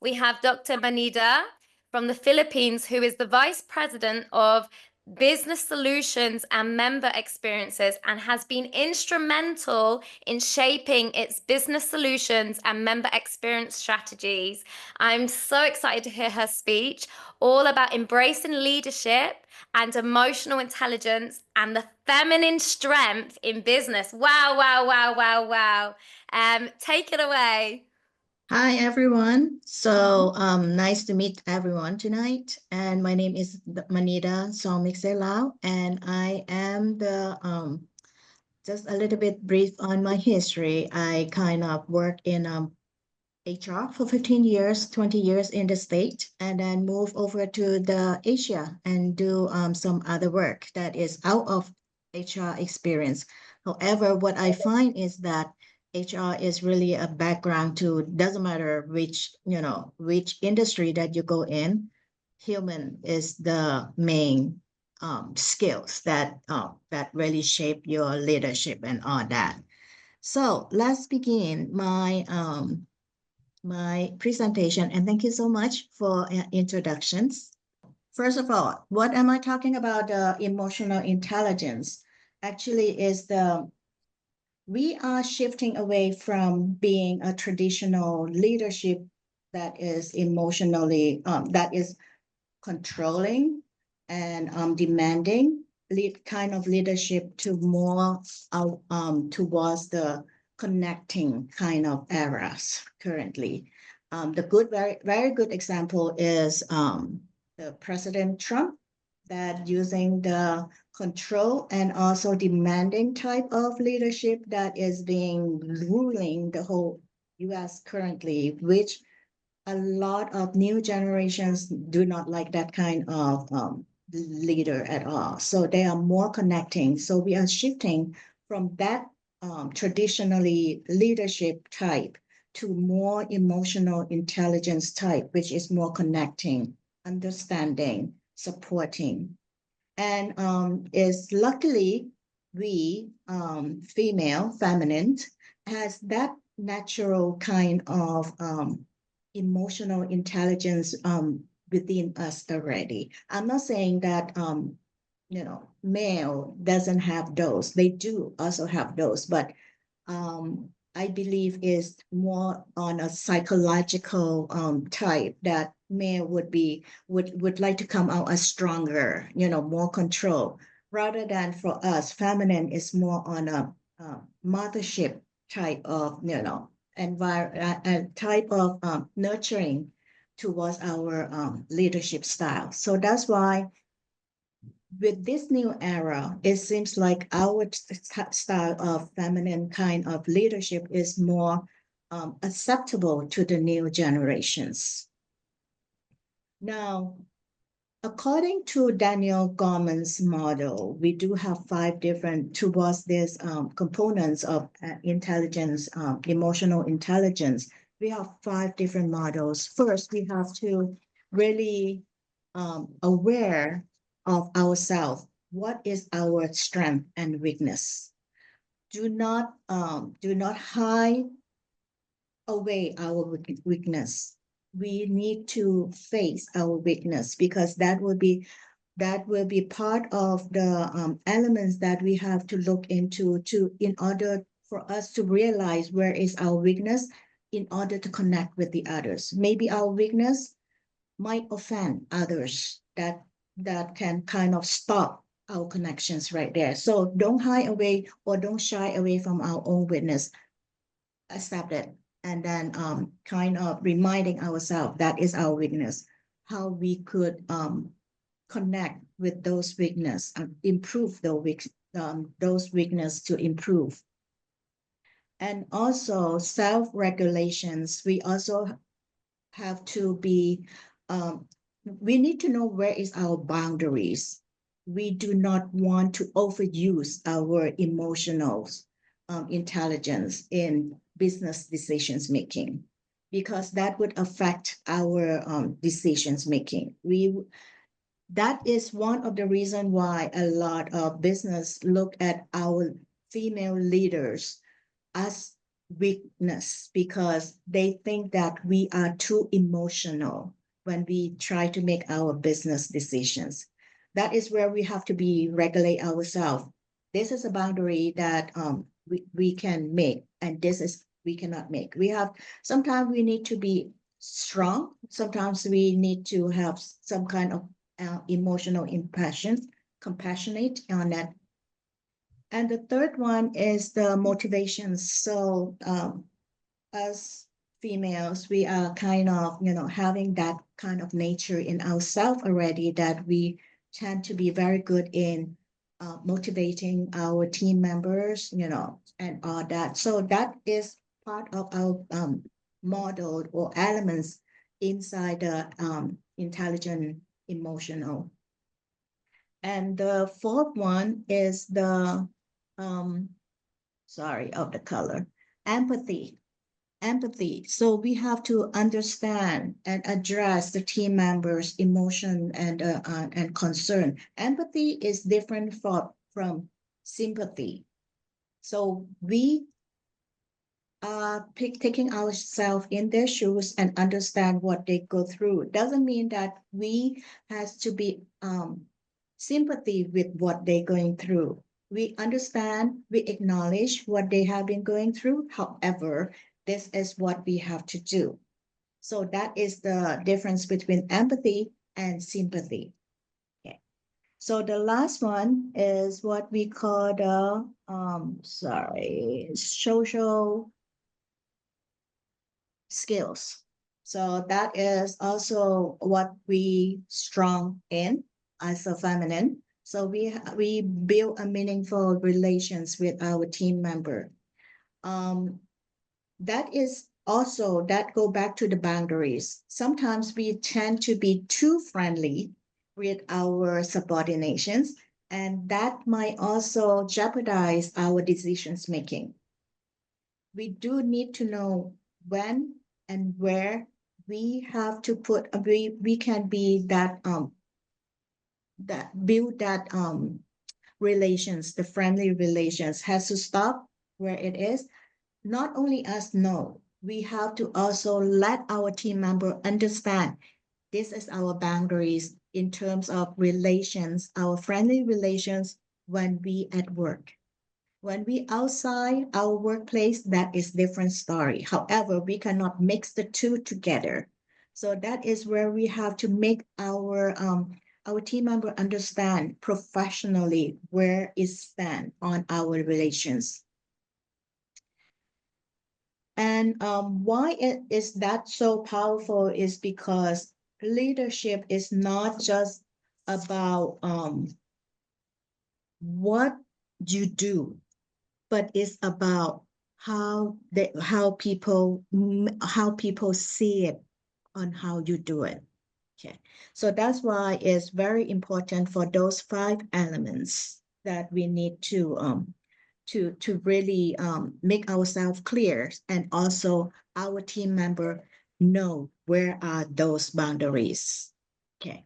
we have Dr. Manida from the Philippines, who is the Vice President of Business Solutions and Member Experiences and has been instrumental in shaping its business solutions and member experience strategies. I'm so excited to hear her speech, all about embracing leadership and emotional intelligence and the feminine strength in business. Wow, wow, wow, wow, wow. Take it away. Hi, everyone. So nice to meet everyone tonight. And my name is Manida Xongmixay Lau, and I am just a little bit brief on my history. I kind of work in HR for 15 years, 20 years in the state, and then move over to the Asia and do some other work that is out of HR experience. However, what I find is that HR is really a background to, doesn't matter which industry that you go in, human is the main skills that really shape your leadership and all that. So let's begin my presentation, and thank you so much for introductions. First of all, what am I talking about? Emotional intelligence actually is we are shifting away from being a traditional leadership that is that is controlling and demanding kind of leadership to more towards the connecting kind of eras currently. Very good example is the President Trump that using the control and also demanding type of leadership that is being ruling the whole US currently, which a lot of new generations do not like that kind of leader at all. So they are more connecting. So we are shifting from that traditionally leadership type to more emotional intelligence type, which is more connecting, understanding, supporting. And is luckily we female, feminine, has that natural kind of emotional intelligence within us already. I'm not saying that male doesn't have those. They do also have those, but I believe is more on a psychological type that male would like to come out as stronger, more control, rather than for us, feminine is more on a mothership type of, type of nurturing towards our leadership style. So that's why with this new era, it seems like our style of feminine kind of leadership is more acceptable to the new generations. Now, according to Daniel Gorman's model, we do have 5 different towards these components of intelligence, emotional intelligence. We have 5 different models. First, we have to really aware of ourselves. What is our strength and weakness? Do not hide away our weakness. We need to face our weakness because that will be part of the elements that we have to look into in order for us to realize where is our weakness in order to connect with the others. Maybe our weakness might offend others that can kind of stop our connections right there. So don't hide away or don't shy away from our own weakness. Accept it and then kind of reminding ourselves that is our weakness, how we could connect with those weakness and improve those weakness to improve. And also self-regulations, we also have to be we need to know where is our boundaries. We do not want to overuse our emotional intelligence in business decisions making because that would affect our decisions making. That is one of the reasons why a lot of business look at our female leaders as weakness because they think that we are too emotional when we try to make our business decisions. That is where we have to be regulate ourselves. This is a boundary that we can make, and this is we cannot make. We have sometimes we need to be strong. Sometimes we need to have some kind of emotional impression, compassionate on that. And the third one is the motivations. So as females, we are kind of, having that kind of nature in ourselves already that we tend to be very good in motivating our team members, and all that. So that is part of our model or elements inside the intelligent emotional. And the fourth one is the, um, sorry, of the color, empathy. Empathy. So we have to understand and address the team members' emotion and concern. Empathy is different from sympathy. So we are taking ourselves in their shoes and understand what they go through. Doesn't mean that we has to be sympathy with what they're going through. We understand, we acknowledge what they have been going through. However, this is what we have to do. So that is the difference between empathy and sympathy. Okay. So the last one is what we call the social skills. So that is also what we strong in as a feminine. So we build a meaningful relations with our team member. Um, that is also that go back to the boundaries. Sometimes we tend to be too friendly with our subordinations, and that might also jeopardize our decisions making. We do need to know when and where we have to put we can be that build that relations, the friendly relations has to stop where it is. Not only us know, we have to also let our team member understand this is our boundaries in terms of relations, our friendly relations when we at work. When we outside our workplace, that is different story. However, we cannot mix the two together. So that is where we have to make our team member understand professionally where is stand on our relations. And why it is that so powerful is because leadership is not just about what you do, but it's about how people see it on how you do it. Okay, so that's why it's very important for those five elements that we need to really make ourselves clear, and also our team member know where are those boundaries. Okay.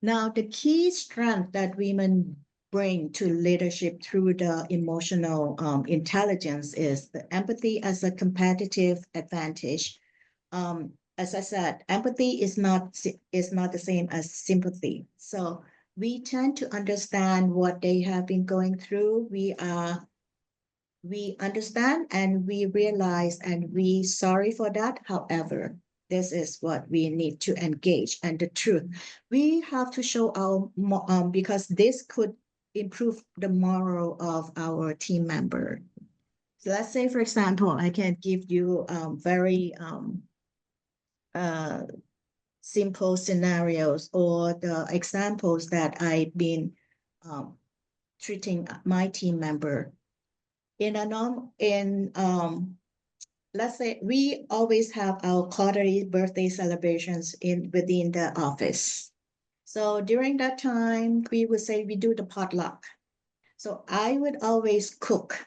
Now, the key strength that women bring to leadership through the emotional intelligence is the empathy as a competitive advantage. As I said, empathy is not the same as sympathy. So we tend to understand what they have been going through. We understand and we realize and we sorry for that. However, this is what we need to engage, and the truth we have to show our because this could improve the moral of our team member. So let's say, for example, I can give you very uh, simple scenarios or the examples that I've been um, treating my team member in a norm in let's say we always have our quarterly birthday celebrations in within the office. So during that time, we would say we do the potluck. So I would always cook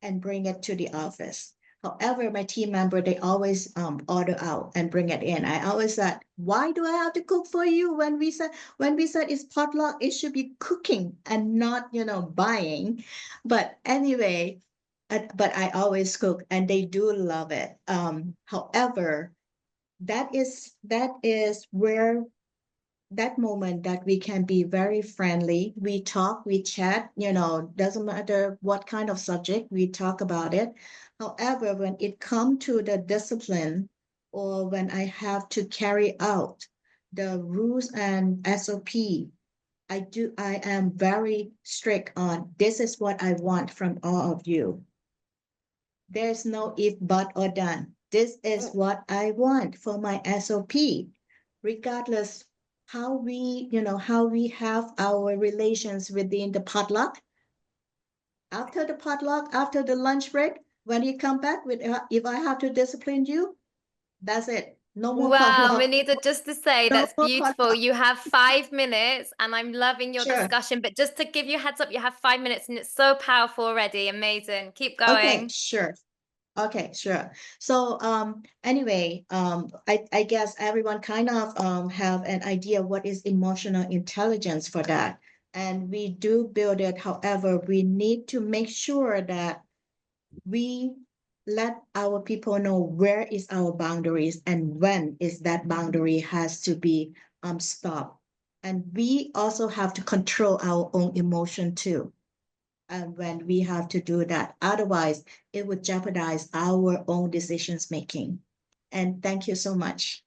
and bring it to the office. However, my team member, they always order out and bring it in. I always said, why do I have to cook for you when we said it's potluck, it should be cooking and not, buying. But anyway, but I always cook and they do love it. However, that is where that moment that we can be very friendly. We talk, we chat, doesn't matter what kind of subject, we talk about it. However, when it comes to the discipline or when I have to carry out the rules and SOP, I am very strict on this is what I want from all of you. There's no if, but, or done. This is what I want for my SOP, regardless how we have our relations within the potluck. After the potluck, after the lunch break, when you come back with, if I have to discipline you, that's it. No more Wow, potluck. Manida, just to say No that's more beautiful. potluck. You have 5 minutes, and I'm loving your Sure. discussion. But just to give you a heads up, you have 5 minutes, and it's so powerful already. Amazing. Keep Okay, going. sure. Okay, sure. So anyway, I guess everyone kind of have an idea what is emotional intelligence for that. And we do build it. However, we need to make sure that we let our people know where is our boundaries and when is that boundary has to be stopped. And we also have to control our own emotion too. And when we have to do that, otherwise it would jeopardize our own decisions making. And thank you so much.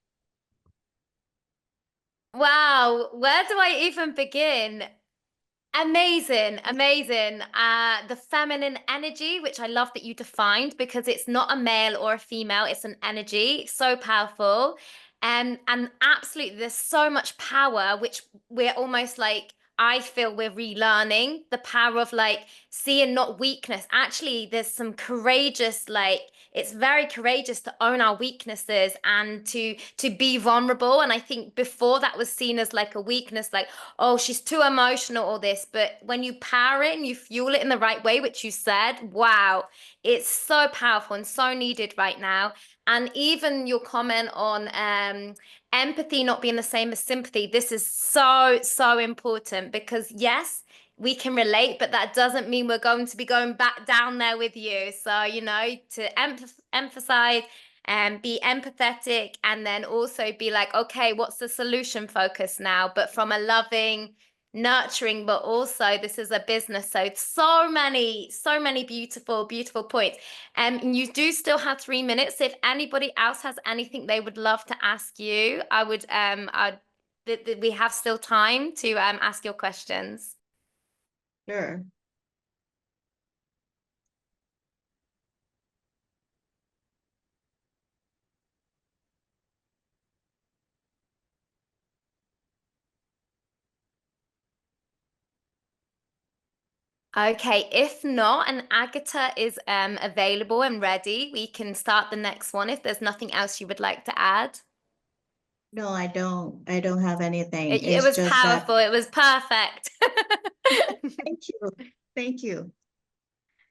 Wow, where do I even begin? Amazing, amazing. The feminine energy, which I love that you defined because it's not a male or a female, it's an energy, so powerful. And absolutely, there's so much power, which we're almost like, I feel we're relearning the power of like seeing not weakness. Actually, there's some courageous, like, it's very courageous to own our weaknesses and to be vulnerable. And I think before that was seen as like a weakness, like, oh, she's too emotional, all this. But when you power it and you fuel it in the right way, which you said, wow, it's so powerful and so needed right now. And even your comment on empathy not being the same as sympathy, this is so, so important because, yes, we can relate, but that doesn't mean we're going to be going back down there with you. So, to emphasize and be empathetic and then also be like, okay, what's the solution focus now? But from a loving, nurturing, but also this is a business. So so many beautiful, beautiful points. And you do still have 3 minutes. If anybody else has anything they would love to ask you, we have still time to ask your questions. Sure. Okay, if not, and Agatha is available and ready, we can start the next one if there's nothing else you would like to add. No, I don't. I don't have anything. It It's was just that. powerful. It was perfect. Thank you. Thank you.